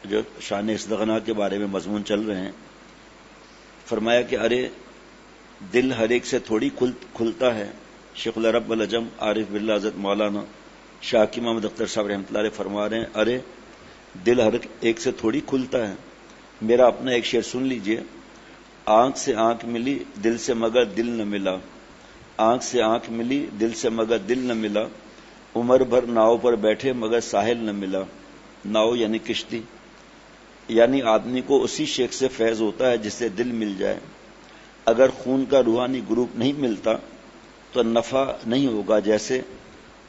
جو شان استغنا کے بارے میں مضمون چل رہے ہیں، فرمایا کہ ارے دل ہر ایک سے تھوڑی کھلتا ہے. شیخ العرب العجم عارف باللہ حضرت مولانا شاکی محمد اختر صاحب رحمۃ اللہ علیہ فرما رہے ہیں ارے دل ہر ایک سے تھوڑی کھلتا ہے. میرا اپنا ایک شعر سن لیجئے. آنکھ سے آنکھ ملی دل سے مگر دل نہ ملا، آنکھ سے آنکھ ملی دل سے مگر دل نہ ملا، عمر بھر ناؤ پر بیٹھے مگر ساحل نہ ملا. ناؤ یعنی کشتی، یعنی آدمی کو اسی شیخ سے فیض ہوتا ہے جس سے دل مل جائے. اگر خون کا روحانی گروپ نہیں ملتا تو نفع نہیں ہوگا. جیسے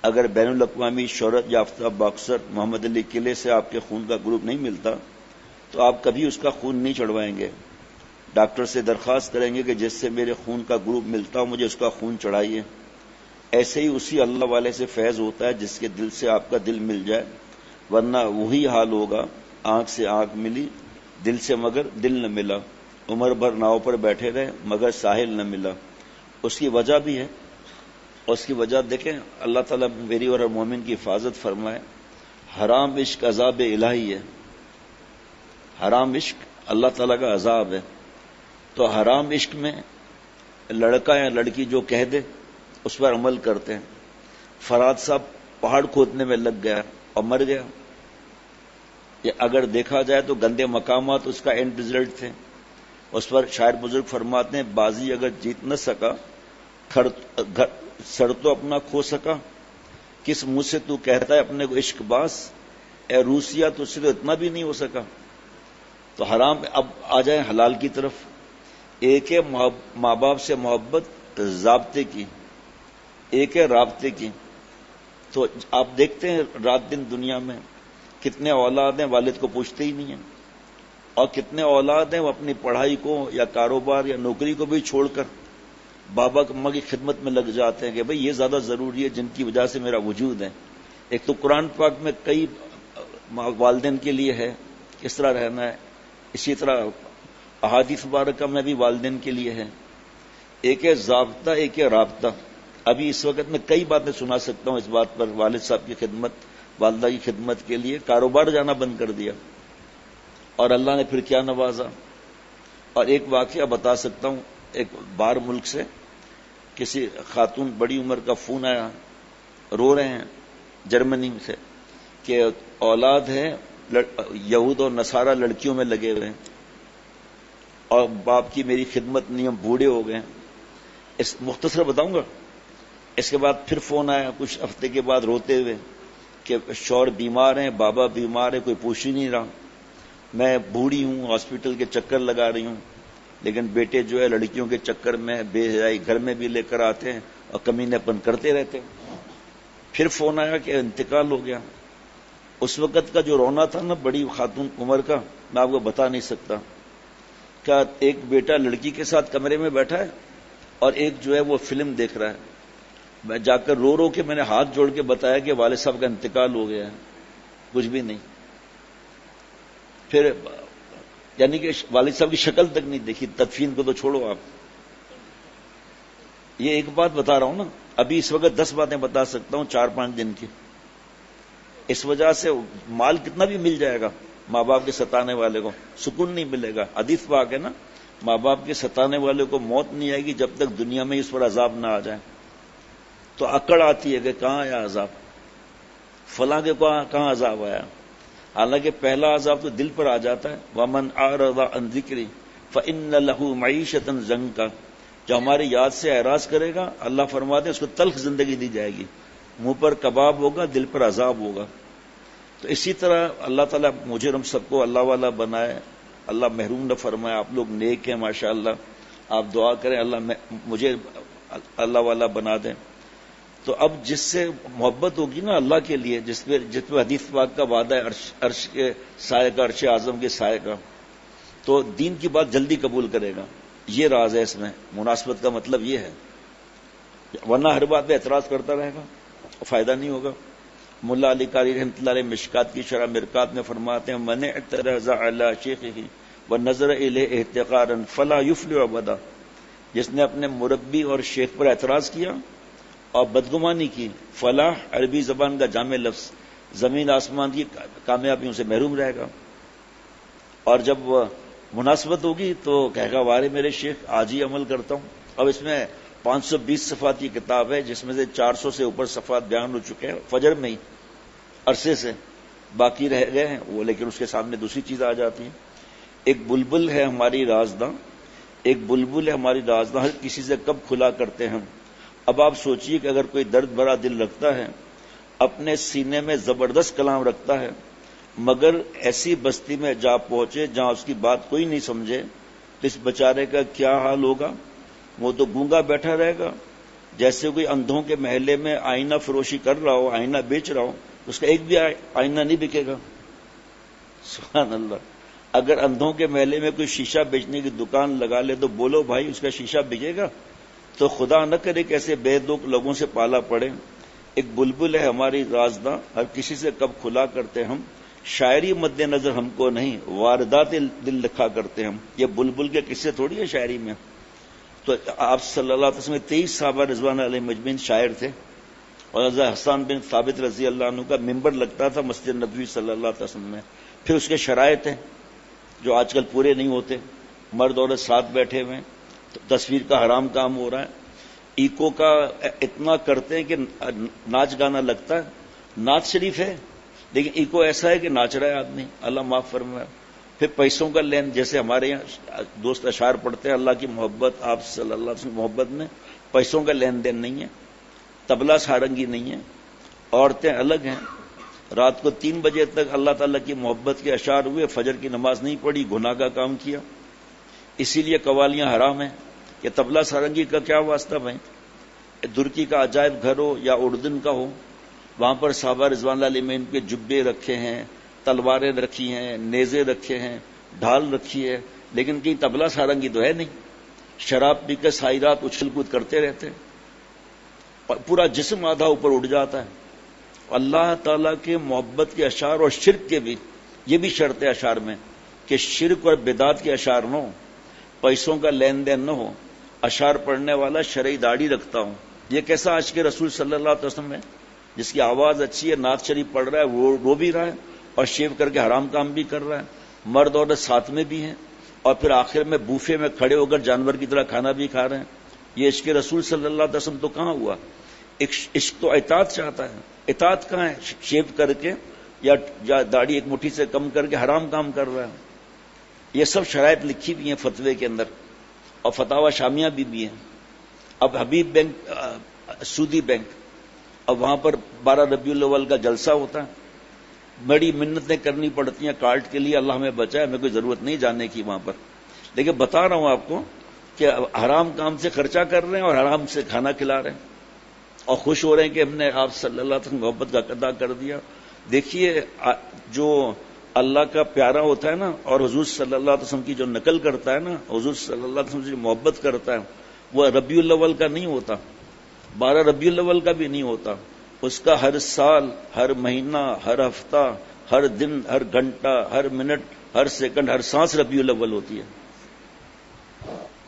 اگر بین الاقوامی شہرت یافتہ باکسر محمد علی قلعے سے آپ کے خون کا گروپ نہیں ملتا تو آپ کبھی اس کا خون نہیں چڑھوائیں گے. ڈاکٹر سے درخواست کریں گے کہ جس سے میرے خون کا گروپ ملتا ہو مجھے اس کا خون چڑھائیے. ایسے ہی اسی اللہ والے سے فیض ہوتا ہے جس کے دل سے آپ کا دل مل جائے، ورنہ وہی حال ہوگا. آنکھ سے آنکھ ملی دل سے مگر دل نہ ملا، عمر بھر ناؤ پر بیٹھے رہے مگر ساحل نہ ملا. اس کی وجہ بھی ہے، اس کی وجہ دیکھیں. اللہ تعالیٰ میری اور ہر مومن کی حفاظت فرمائے. حرام عشق عذاب الہی ہے. حرام عشق اللہ تعالیٰ کا عذاب ہے. تو حرام عشق میں لڑکا یا لڑکی جو کہہ دے اس پر عمل کرتے ہیں. فراد صاحب پہاڑ کھودنے میں لگ گیا اور مر گیا. یہ اگر دیکھا جائے تو گندے مقامات اس کا اینڈ ریزلٹ تھے. اس پر شاعر بزرگ فرماتے ہیں بازی اگر جیت نہ سکا سر تو اپنا کھو سکا، کس منہ سے تو کہتا ہے اپنے کو عشق باز، اے روسیا تجھ سے تو اتنا بھی نہیں ہو سکا. تو حرام. اب آ جائیں حلال کی طرف. ایک ہے ماں باپ سے محبت ضابطے کی، ایک ہے رابطے کی. تو آپ دیکھتے ہیں رات دن دنیا میں کتنے اولاد ہیں والد کو پوچھتے ہی نہیں ہیں، اور کتنے اولاد ہیں وہ اپنی پڑھائی کو یا کاروبار یا نوکری کو بھی چھوڑ کر بابا اماں کی خدمت میں لگ جاتے ہیں کہ بھئی یہ زیادہ ضروری ہے جن کی وجہ سے میرا وجود ہے. ایک تو قرآن پاک میں کئی والدین کے لیے ہے کس طرح رہنا ہے، اسی طرح احادیث مبارکہ میں بھی والدین کے لیے ہے. ایک ہے ضابطہ، ایک ہے رابطہ. ابھی اس وقت میں کئی باتیں سنا سکتا ہوں اس بات پر. والد صاحب کی خدمت، والدہ کی خدمت کے لیے کاروبار جانا بند کر دیا اور اللہ نے پھر کیا نوازا. اور ایک واقعہ بتا سکتا ہوں. ایک باہر ملک سے کسی خاتون بڑی عمر کا فون آیا، رو رہے ہیں جرمنی سے کہ اولاد ہے یہود اور نصارہ لڑکیوں میں لگے ہوئے ہیں اور باپ کی میری خدمت نہیں، ہم بوڑھے ہو گئے. اس مختصر بتاؤں گا. اس کے بعد پھر فون آیا کچھ ہفتے کے بعد روتے ہوئے کہ شوہر بیمار ہیں، بابا بیمار ہے، کوئی پوچھ ہی نہیں رہا، میں بوڑھی ہوں، ہاسپٹل کے چکر لگا رہی ہوں، لیکن بیٹے جو ہے لڑکیوں کے چکر میں بے حیائی گھر میں بھی لے کر آتے ہیں اور کمینے پن کرتے رہتے ہیں. پھر فون آیا کہ انتقال ہو گیا. اس وقت کا جو رونا تھا نا بڑی خاتون عمر کا، میں آپ کو بتا نہیں سکتا. کیا ایک بیٹا لڑکی کے ساتھ کمرے میں بیٹھا ہے اور ایک جو ہے وہ فلم دیکھ رہا ہے. میں جا کر رو رو کے میں نے ہاتھ جوڑ کے بتایا کہ والد صاحب کا انتقال ہو گیا ہے. کچھ بھی نہیں. پھر یعنی کہ والد صاحب کی شکل تک نہیں دیکھی، تدفین کو تو چھوڑو آپ. یہ ایک بات بتا رہا ہوں نا. ابھی اس وقت 10 باتیں بتا سکتا ہوں 4-5 دن کی. اس وجہ سے مال کتنا بھی مل جائے گا، ماں باپ کے ستانے والے کو سکون نہیں ملے گا. حدیث پاک ہے نا، ماں باپ کے ستانے والے کو موت نہیں آئے گی جب تک دنیا میں اس پر عذاب نہ آ جائے. تو اکڑ آتی ہے کہ کہاں آیا عذاب، فلاں کے کہاں عذاب آیا. حالانکہ پہلا عذاب تو دل پر آ جاتا ہے. وَمَنْ أَعْرَضَ عَنْ ذِكْرِي فَإِنَّ لَهُ مَعِيشَةً ضَنْكًا. جو ہماری یاد سے اعراض کرے گا اللہ فرماتے ہیں اس کو تلخ زندگی دی جائے گی، منہ پر کباب ہوگا، دل پر عذاب ہوگا. تو اسی طرح اللہ تعالیٰ مجھے ہم سب کو اللہ والا بنائے، اللہ محروم نہ فرمائے. آپ لوگ نیک ہیں ماشاءاللہ، آپ دعا کریں اللہ مجھے اللہ والا بنا دیں. تو اب جس سے محبت ہوگی نا اللہ کے لیے، جس پہ حدیث پاک کا وعدہ ہے عرش کے سائے کا، عرش اعظم کے سائے کا، تو دین کی بات جلدی قبول کرے گا. یہ راز ہے اس میں. مناسبت کا مطلب یہ ہے، ورنہ ہر بات پہ اعتراض کرتا رہے گا، فائدہ نہیں ہوگا. ملا علی قاری رحمۃ اللہ علیہ مشکات کی شرح مرکات میں فرماتے ہیں من اعترض علی شیخہ ونظر الیہ احتقارا فلا یفلح ابدا. جس نے اپنے مربی اور شیخ پر اعتراض کیا اور بدگمانی کی، فلاح عربی زبان کا جامع لفظ، زمین آسمان کی کامیابیوں سے محروم رہے گا. اور جب مناسبت ہوگی تو کہے گا وارے میرے شیخ آج ہی عمل کرتا ہوں. اب اس میں 520 صفحات کی کتاب ہے جس میں سے 400 سے اوپر صفحات بیان ہو چکے ہیں فجر میں ہی عرصے سے، باقی رہ گئے ہیں وہ، لیکن اس کے سامنے دوسری چیز آ جاتی ہے. ایک بلبل ہے ہماری رازداں، ایک بلبل ہے ہماری رازداں، ہر کسی سے کب کھلا کرتے ہم. اب آپ سوچئے کہ اگر کوئی درد بھرا دل رکھتا ہے، اپنے سینے میں زبردست کلام رکھتا ہے، مگر ایسی بستی میں جا پہنچے جہاں اس کی بات کوئی نہیں سمجھے، تو اس بیچارے کا کیا حال ہوگا؟ وہ تو گونگا بیٹھا رہے گا. جیسے کوئی اندھوں کے محلے میں آئینہ فروشی کر رہا ہو، آئینہ بیچ رہا ہو، اس کا ایک بھی آئینہ نہیں بکے گا. سبحان اللہ. اگر اندھوں کے محلے میں کوئی شیشہ بیچنے کی دکان لگا لے تو بولو بھائی اس کا شیشہ بکے گا؟ تو خدا نہ کرے کہ ایسے بے دو لوگوں سے پالا پڑے. ایک بلبل ہے ہماری رازداں، ہر کسی سے کب کھلا کرتے ہم. شاعری مد نظر ہم کو نہیں، واردات دل لکھا کرتے ہم. یہ بلبل کے قصے تھوڑی ہے شاعری میں. تو آپ صلی اللہ علیہ وسلم 23 صحابہ رضوان علیہ مجمعین شاعر تھے، اور حضرت حسان بن ثابت رضی اللہ عنہ کا ممبر لگتا تھا مسجد نبوی صلی اللہ علیہ وسلم میں. پھر اس کے شرائط ہیں جو آج کل پورے نہیں ہوتے. مرد عورت ساتھ بیٹھے ہوئے ہیں، تصویر کا حرام کام ہو رہا ہے. ایکو کا اتنا کرتے ہیں کہ ناچ گانا لگتا ہے. ناچ شریف ہے لیکن ایکو ایسا ہے کہ ناچ رہا ہے آدمی، اللہ معاف فرمائے. پھر پیسوں کا لین، جیسے ہمارے یہاں دوست اشعار پڑھتے ہیں، اللہ کی محبت، آپ صلی اللہ علیہ وسلم محبت میں پیسوں کا لین دین نہیں ہے، طبلہ سارنگی نہیں ہے. عورتیں الگ ہیں. رات کو 3 بجے تک اللہ تعالیٰ کی محبت کے اشعار ہوئے، فجر کی نماز نہیں پڑھی، گناہ کا کام کیا. اسی لیے قوالیاں حرام ہیں. یہ طبلہ سارنگی کا کیا واسطہ بھائی؟ ترکی کا عجائب گھر ہو یا اردن کا ہو، وہاں پر صحابہ رضوان اللہ علیہ میں ان کے جبے رکھے ہیں، تلواریں رکھی ہیں، نیزے رکھے ہیں، ڈھال رکھی ہے، لیکن کہیں طبلہ سارنگی تو ہے نہیں. شراب پی کے ساری رات اچھل کود کرتے رہتے ہیں اور پورا جسم آدھا اوپر اٹھ جاتا ہے. اللہ تعالیٰ کے محبت کے اشعار اور شرک کے بھی، یہ بھی شرط ہے اشعار میں کہ شرک اور بدعت کے اشعار نہ ہو، پیسوں کا لین دین نہ ہو. اشعار پڑھنے والا شرعی داڑھی رکھتا ہوں. یہ کیسا عاشق رسول صلی اللہ علیہ وسلم ہے جس کی آواز اچھی ہے، نعت شریف پڑھ رہا ہے، وہ رو بھی رہا ہے اور شیو کر کے حرام کام بھی کر رہا ہے. مرد عورت ساتھ میں بھی ہیں اور پھر آخر میں بوفے میں کھڑے ہو کر جانور کی طرح کھانا بھی کھا رہے ہیں. یہ عشق رسول صلی اللہ علیہ وسلم تو کہاں ہوا؟ عشق تو اطاعت چاہتا ہے. اطاعت کہاں ہے؟ شیو کر کے یا داڑھی ایک مٹھی سے کم کر کے حرام کام کر رہا ہے. یہ سب شرائط لکھی بھی ہیں فتوے کے اندر، اور فتاوی شامیہ بھی ہیں. اب حبیب بینک سودی بینک، اب وہاں پر 12 ربیع الاول کا جلسہ ہوتا ہے، بڑی منتیں کرنی پڑتی ہیں کارڈ کے لیے. اللہ ہمیں بچائے، ہمیں کوئی ضرورت نہیں جانے کی وہاں پر، لیکن بتا رہا ہوں آپ کو کہ حرام کام سے خرچہ کر رہے ہیں اور حرام سے کھانا کھلا رہے ہیں اور خوش ہو رہے ہیں کہ ہم نے آپ صلی اللہ علیہ وسلم محبت کا ادا کر دیا. دیکھیے جو اللہ کا پیارا ہوتا ہے نا اور حضور صلی اللہ علیہ وسلم کی جو نقل کرتا ہے نا، حضور صلی اللہ علیہ وسلم سے جو محبت کرتا ہے، وہ ربیع الاول کا نہیں ہوتا، 12 ربیع الاول کا بھی نہیں ہوتا. اس کا ہر سال، ہر مہینہ، ہر ہفتہ، ہر دن، ہر گھنٹہ، ہر منٹ، ہر سیکنڈ، ہر سانس ربیع الاول ہوتی ہے.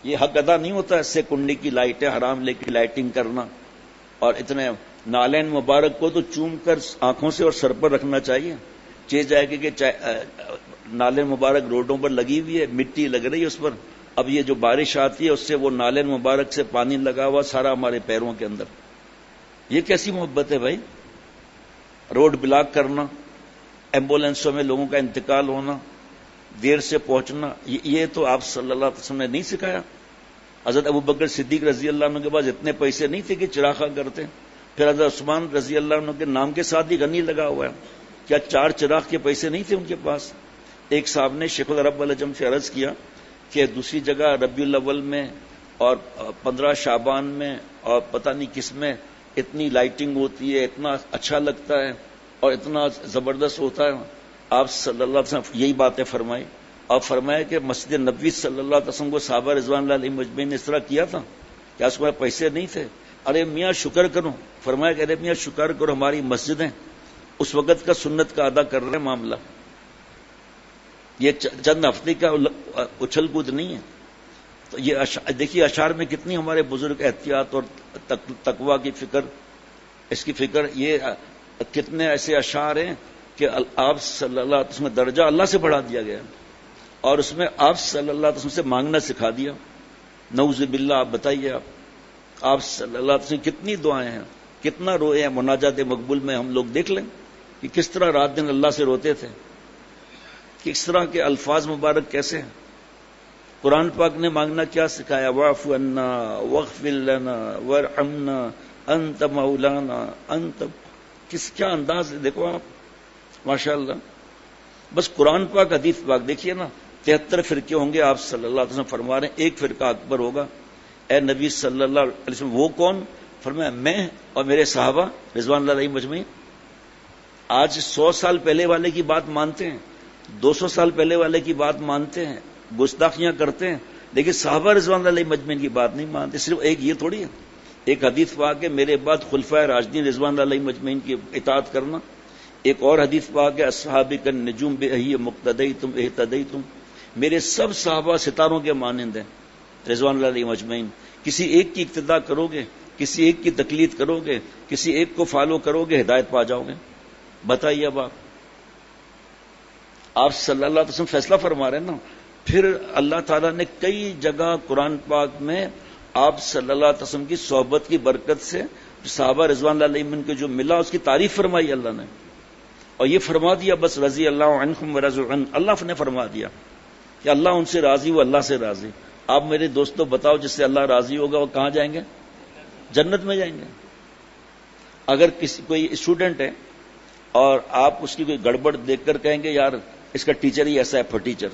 یہ حق ادا نہیں ہوتا اس سے کنڈی کی لائٹیں حرام لے کے لائٹنگ کرنا. اور اتنے نالین مبارک کو تو چوم کر آنکھوں سے اور سر پر رکھنا چاہیے. چیز جائے کہ نالین مبارک روڈوں پر لگی ہوئی ہے، مٹی لگ رہی ہے اس پر. اب یہ جو بارش آتی ہے اس سے وہ نالین مبارک سے پانی لگا ہوا سارا ہمارے پیروں کے اندر. یہ کیسی محبت ہے بھائی؟ روڈ بلاک کرنا، ایمبولینسوں میں لوگوں کا انتقال ہونا، دیر سے پہنچنا، یہ تو آپ صلی اللہ علیہ وسلم نے نہیں سکھایا. حضرت ابوبکر صدیق رضی اللہ عنہ کے پاس اتنے پیسے نہیں تھے کہ چراغاں کرتے. پھر حضرت عثمان رضی اللہ عنہ کے نام کے ساتھ ہی غنی لگا ہوا ہے. کیا 4 چراغ کے پیسے نہیں تھے ان کے پاس؟ ایک صاحب نے شیخ العرب العجم سے عرض کیا کہ دوسری جگہ ربیع الاول میں اور 15 شعبان میں اور پتہ نہیں کس میں اتنی لائٹنگ ہوتی ہے، اتنا اچھا لگتا ہے اور اتنا زبردست ہوتا ہے. آپ صلی اللہ علیہ وسلم یہی باتیں فرمائی. اور فرمایا کہ مسجد نبوی صلی اللہ علیہ وسلم کو صحابہ رضوان اللہ علیہ مجمعین نے اس طرح کیا تھا. کیا اس کو پیسے نہیں تھے؟ ارے میاں شکر کرو. فرمایا کہ ارے میاں شکر کرو، ہماری مسجدیں اس وقت کا سنت کا ادا کر رہے ہیں معاملہ. یہ چند ہفتے کا اچھل کود نہیں ہے. تو یہ دیکھیے اشعار میں کتنی ہمارے بزرگ احتیاط اور تقوی کی فکر، اس کی فکر. یہ کتنے ایسے اشعار ہیں کہ آپ صلی اللہ علیہ وسلم درجہ اللہ سے بڑھا دیا گیا. اور اس میں آپ صلی اللہ علیہ وسلم سے مانگنا سکھا دیا. نعوذ باللہ. آپ بتائیے آپ صلی اللہ علیہ وسلم کتنی دعائیں ہیں, کتنا روئے ہیں مناجات مقبول میں. ہم لوگ دیکھ لیں کہ کس طرح رات دن اللہ سے روتے تھے, کس طرح کے الفاظ مبارک کیسے ہیں. قرآن پاک نے مانگنا کیا سکھایا, واعف عنا واغفر لنا وارحمنا انت مولانا انت. کیا انداز ہے دیکھو آپ, ماشاءاللہ. بس قرآن پاک حدیث پاک دیکھیے نا, 73 فرقے ہوں گے. آپ صلی اللہ علیہ وسلم فرما رہے ہیں ایک فرقہ اکبر ہوگا. اے نبی صلی اللہ علیہ وسلم وہ کون؟ فرمایا میں اور میرے صحابہ رضوان اللہ علیہم مجمعین. آج 100 سال پہلے والے کی بات مانتے ہیں, 200 سال پہلے والے کی بات مانتے ہیں, گستاخیاں کرتے ہیں, لیکن صحابہ رضوان اللہ علیہم مجمعین کی بات نہیں مانتے. صرف ایک یہ تھوڑی ہے, ایک حدیث پاک ہے میرے بعد خلفائے راشدین رضوان اللہ علیہم مجمعین کی اطاعت کرنا. ایک اور حدیث پاک ہے اصحابی کا نجوم بے اہی مقتدیتم اہتدیتم. میرے سب صحابہ ستاروں کے مانند ہیں رضوان اللہ علیہم مجمعین. کسی ایک کی اقتداء کرو گے, کسی ایک کی تقلید کرو گے, کسی ایک کو فالو کرو گے, ہدایت پا جاؤ گے. بتائیے اب آپ صلی اللہ علیہ وسلم فیصلہ فرما رہے ہیں نا. پھر اللہ تعالیٰ نے کئی جگہ قرآن پاک میں آپ صلی اللہ علیہ وسلم کی صحبت کی برکت سے صحابہ رضوان اللہ علیہم کے جو ملا اس کی تعریف فرمائی اللہ نے, اور یہ فرما دیا بس رضی اللہ عنہم ورضوا عنہ. اللہ نے فرما دیا کہ اللہ ان سے راضی, وہ اللہ سے راضی. آپ میرے دوستوں بتاؤ جس سے اللہ راضی ہوگا وہ کہاں جائیں گے؟ جنت میں جائیں گے. اگر کوئی اسٹوڈنٹ ہے اور آپ اس کی کوئی گڑبڑ دیکھ کر کہیں گے یار اس کا ٹیچر ہی ایسا ہے, ٹیچر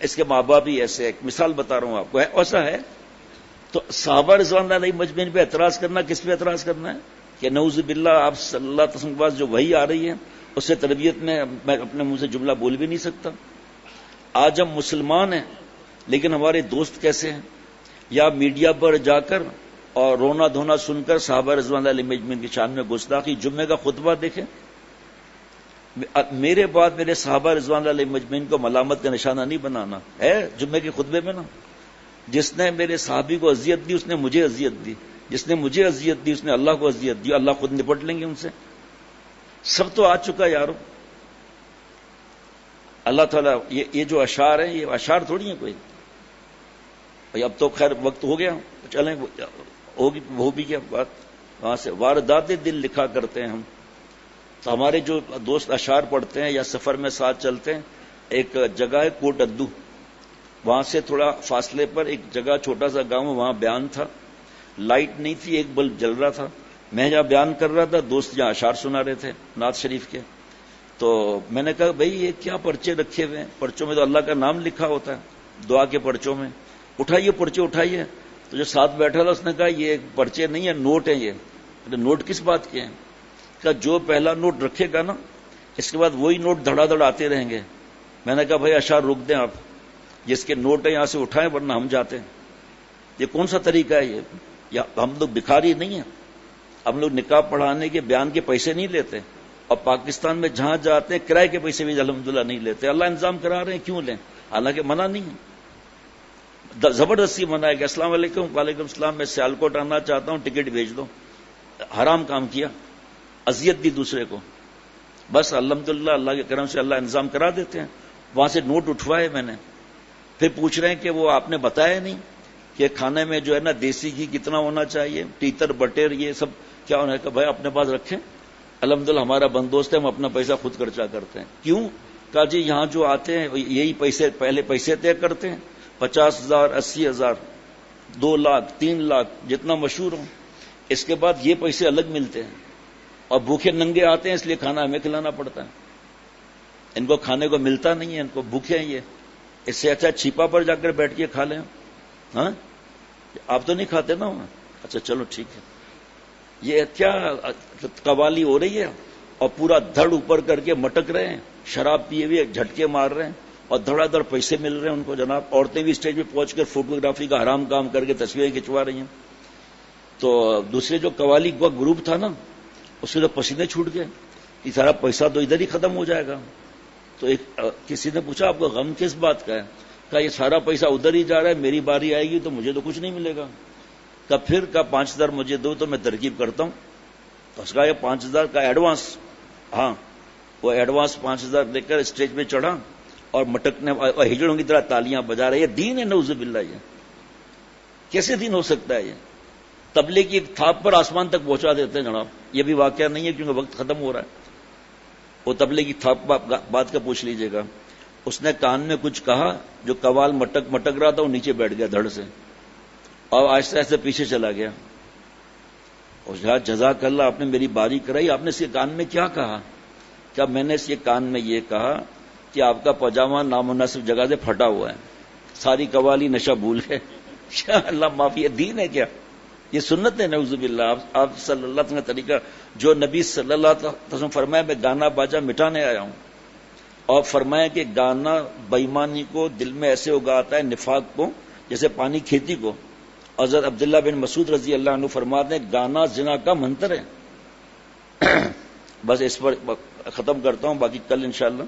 اس کے ماں باپ ہی ایسے, ایک مثال بتا رہا ہوں آپ کو, ایسا ہے, تو صحابہ رضوان اللہ علیہم مجمعین پہ اعتراض کرنا, کس پہ اعتراض کرنا ہے کہ نعوذ باللہ آپ صلی اللہ علیہ وسلم کے پاس جو وحی آ رہی ہے اس سے تربیت میں اپنے منہ سے جملہ بول بھی نہیں سکتا. آج ہم مسلمان ہیں لیکن ہمارے دوست کیسے ہیں, یا میڈیا پر جا کر اور رونا دھونا سن کر صحابہ رضوان اللہ علیہم مجمعین کی شان میں گستاخی. جمعے کا خطبہ دیکھیں, میرے بعد میرے صحابہ رضوان اللہ علیہم مجمعین کو ملامت کا نشانہ نہیں بنانا ہے. جمعے کے خطبے میں نا, جس نے میرے صحابی کو اذیت دی اس نے مجھے اذیت دی, جس نے مجھے اذیت دی اس نے اللہ کو اذیت دی. اللہ خود نپٹ لیں گے ان سے. سب تو آ چکا یارو. اللہ تعالیٰ یہ جو اشعار ہیں یہ اشعار تھوڑی ہیں کوئی. اب تو خیر وقت ہو گیا, چلیں ہوگی وہ بھی کیا بات. وہاں سے واردات دل لکھا کرتے ہیں ہم. تو ہمارے جو دوست اشعار پڑھتے ہیں یا سفر میں ساتھ چلتے ہیں, ایک جگہ ہے کوٹ ادو, وہاں سے تھوڑا فاصلے پر ایک جگہ چھوٹا سا گاؤں, وہاں بیان تھا. لائٹ نہیں تھی, ایک بلب جل رہا تھا. میں جہاں بیان کر رہا تھا, دوست جہاں اشعار سنا رہے تھے نعت شریف کے. تو میں نے کہا بھائی یہ کیا پرچے رکھے ہوئے ہیں, پرچوں میں تو اللہ کا نام لکھا ہوتا ہے, دعا کے پرچوں میں. اٹھائیے پرچے اٹھائیے. تو جو ساتھ بیٹھا تھا اس نے کہا یہ پرچے نہیں ہیں, نوٹ ہیں یہ. نوٹ کس بات کے ہیں؟ کہ جو پہلا نوٹ رکھے گا نا اس کے بعد وہی نوٹ دھڑا دھڑ آتے رہیں گے. میں نے کہا بھائی اشعار روک دیں آپ, جس کے نوٹ ہیں یہاں سے اٹھائیں ورنہ ہم جاتے ہیں. یہ کون سا طریقہ ہے یہ؟ یا ہم لوگ بھکاری نہیں ہیں, ہم لوگ نکاح پڑھانے کے بیان کے پیسے نہیں لیتے, اور پاکستان میں جہاں جاتے ہیں کرائے کے پیسے بھی الحمدللہ نہیں لیتے. اللہ انتظام کرا رہے ہیں, کیوں لیں؟ حالانکہ منع نہیں ہے, زبردستی منع ہے کہ السلام علیکم. وعلیکم السلام, میں سیالکوٹ آنا چاہتا ہوں, ٹکٹ بھیج دو. حرام کام کیا, اذیت دی دوسرے کو. بس الحمدللہ اللہ کے کرم سے اللہ انتظام کرا دیتے ہیں. وہاں سے نوٹ اٹھوائے میں نے. پھر پوچھ رہے ہیں کہ وہ آپ نے بتایا نہیں کہ کھانے میں جو ہے نا دیسی گھی کتنا ہونا چاہیے, ٹیتر بٹیر یہ سب کیا ہونا ہے. کہ بھائی اپنے پاس رکھیں, الحمدللہ ہمارا بندوبست ہے, ہم اپنا پیسہ خود خرچہ کرتے ہیں. کیوں؟ کہا جی یہاں جو آتے ہیں یہی پیسے پہلے پیسے طے کرتے ہیں, 50,000 80,000 2 لاکھ 3 لاکھ جتنا مشہور ہوں, اس کے بعد یہ پیسے الگ ملتے ہیں, اور بھوکے ننگے آتے ہیں اس لیے کھانا ہمیں کھلانا پڑتا ہے. ان کو کھانے کو ملتا نہیں ہے, ان کو بھوکے ہیں یہ. اس سے اچھا چھپا پر جا کر بیٹھ کے کھا لیں. ہاں آپ تو نہیں کھاتے نا؟ اچھا چلو ٹھیک ہے. یہ کیا قوالی ہو رہی ہے, اور پورا دھڑ اوپر کر کے مٹک رہے ہیں, شراب پیے ہوئے جھٹکے مار رہے ہیں, اور دھڑا دھڑ پیسے مل رہے ہیں ان کو. جناب عورتیں بھی اسٹیج پہ پہنچ کر فوٹوگرافی کا حرام کام کر کے تصویریں کھنچوا رہی ہیں. تو دوسرے جو قوالی کا گروپ تھا نا اس کے تو پسینے چھوٹ گئے کہ سارا پیسہ تو ادھر ہی ختم ہو جائے گا. تو ایک کسی نے پوچھا آپ کو غم کس بات کا ہے؟ کہا یہ سارا پیسہ ادھر ہی جا رہا ہے, میری باری آئے گی تو مجھے تو کچھ نہیں ملے گا. کہا پھر کہا 5,000 مجھے دو تو میں ترکیب کرتا ہوں. تو اس کا یہ 5,000 کا ایڈوانس, ہاں وہ ایڈوانس 5,000 لے کر اسٹیج پہ چڑھا, اور مٹکنے اور ہجڑوں کی طرح تالیاں بجا رہے. یہ دین ہے نعوذ باللہ. یہ کیسے دین ہو سکتا ہے؟ یہ تبلیغ کی تھاپ پر آسمان تک پہنچا دیتے ہیں جناب. یہ بھی واقعہ نہیں ہے کیونکہ وقت ختم ہو رہا ہے. وہ تبلیغ کی تھاپ بات کا پوچھ لیجئے گا. اس نے کان میں کچھ کہا, جو قوال مٹک رہا تھا وہ نیچے بیٹھ گیا دھڑ سے, اور آہستہ آہستہ پیچھے چلا گیا. اور کہا جزاک اللہ, آپ نے میری باری کرائی. آپ نے اس کے کان میں کیا کہا؟ کیا میں نے اس کے کان میں یہ کہا کہ آپ کا پاجامہ نامناسب جگہ سے پھٹا ہوا ہے, ساری قوالی نشہ بھول گئے. کیا اللہ معافی, یہ دین ہے کیا؟ یہ سنت ہے نعوذ باللہ. آپ صلی اللہ علیہ وسلم کا طریقہ, جو نبی صلی اللہ علیہ وسلم فرمایا میں گانا باجا مٹانے آیا ہوں, اور فرمایا کہ گانا بےایمانی کو دل میں ایسے اگاتا ہے, نفاق کو, جیسے پانی کھیتی کو. حضرت عبداللہ بن مسعود رضی اللہ عنہ فرماتے ہیں گانا زنا کا منتر ہے. بس اس پر ختم کرتا ہوں, باقی کل انشاءاللہ.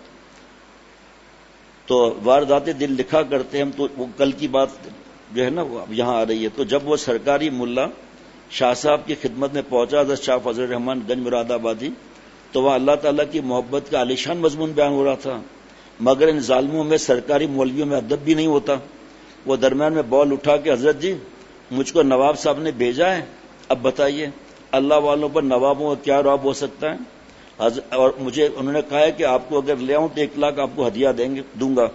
تو واردات دل لکھا کرتے ہیں ہم, تو وہ کل کی بات جو ہے نا وہ یہاں آ رہی ہے. تو جب وہ سرکاری ملا شاہ صاحب کی خدمت میں پہنچا, حضرت شاہ فضل الرحمان گنج مراد آبادی, تو وہاں اللہ تعالیٰ کی محبت کا عالیشان مضمون بیان ہو رہا تھا. مگر ان ظالموں میں سرکاری مولویوں میں ادب بھی نہیں ہوتا. وہ درمیان میں بال اٹھا کے حضرت جی مجھ کو نواب صاحب نے بھیجا ہے, اب بتائیے اللہ والوں پر نوابوں کا کیا رعب ہو سکتا ہے. اور مجھے انہوں نے کہا ہے کہ آپ کو اگر لے آؤں تو 1 لاکھ آپ کو ہدیہ دوں گا.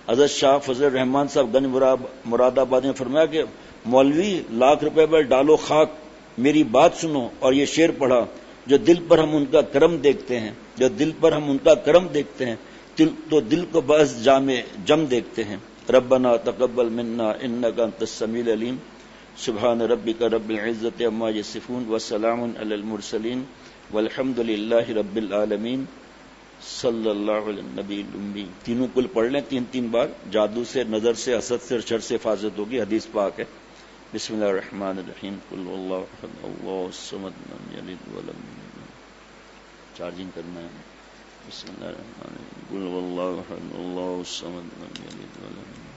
حضرت شاہ فضل الرحمان صاحب گنج مراد آباد نے فرمایا کہ مولوی 1,00,000 روپے پر ڈالو خاک, میری بات سنو. اور یہ شعر پڑھا, جو دل پر ہم ان کا کرم دیکھتے ہیں, جو دل پر ہم ان کا کرم دیکھتے ہیں, تو دل کو بس جم دیکھتے ہیں. ربنا تقبل منا انک انت السمیع العلیم. سبحان ربک رب العزت عما یصفون وسلام علی المرسلین والحمد للہ رب العالمین. صلی اللہ علیہ النبی الامی. تینوں کل پڑھ لیں 3 بار. جادو سے, نظر سے, حسد سے اور شر سے حفاظت ہوگی. حدیث پاک ہے. بسم اللہ الرحمن الرحیم. قل اللہ احد اللہ الصمد لم یلد ولم یولد. چارجنگ کرنا ہے. بسم اللہ الرحمن الرحیم. قل اللہ احد اللہ الصمد لم یلد ولم یولد.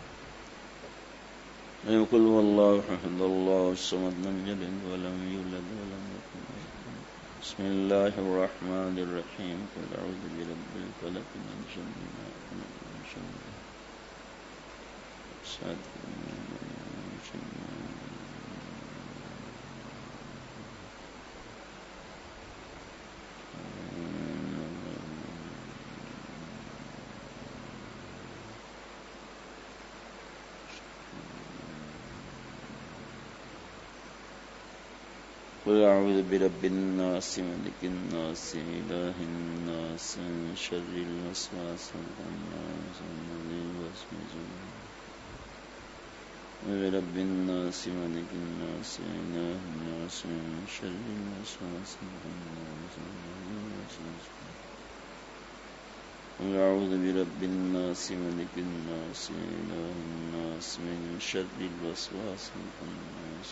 قل اللہ احد اللہ الصمد لم یلد ولم یولد ولم یکن له. بسم اللہ الرحمن الرحیم. قل اعوذ برب الفلق من شر ما خلق ومن شر حاسد ومن شر قل اعوذ برب الناس ملک الناس الہ الناس من شر الوسواس الخناس الذی یوسوس برب الناس ملک الناس الہ الناس من شر الوسواس الخناس الذی یوسوس. قل اعوذ برب الناس ملک الناس الہ الناس من شر الوسواس الخناس.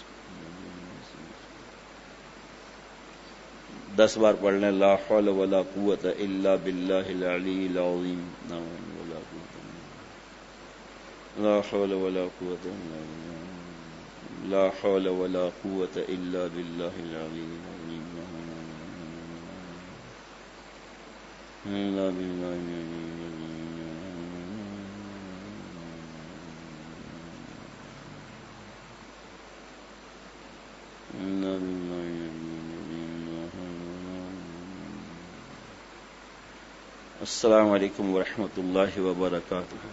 10 بار پڑھ لیں. لا حول ولا قوت الا باللہ العلی العظیم. لا حول ولا قوت لا حول ولا قوت الا باللہ العلی العظیم. لا باللہ السلام علیکم ورحمۃ اللہ وبرکاتہ.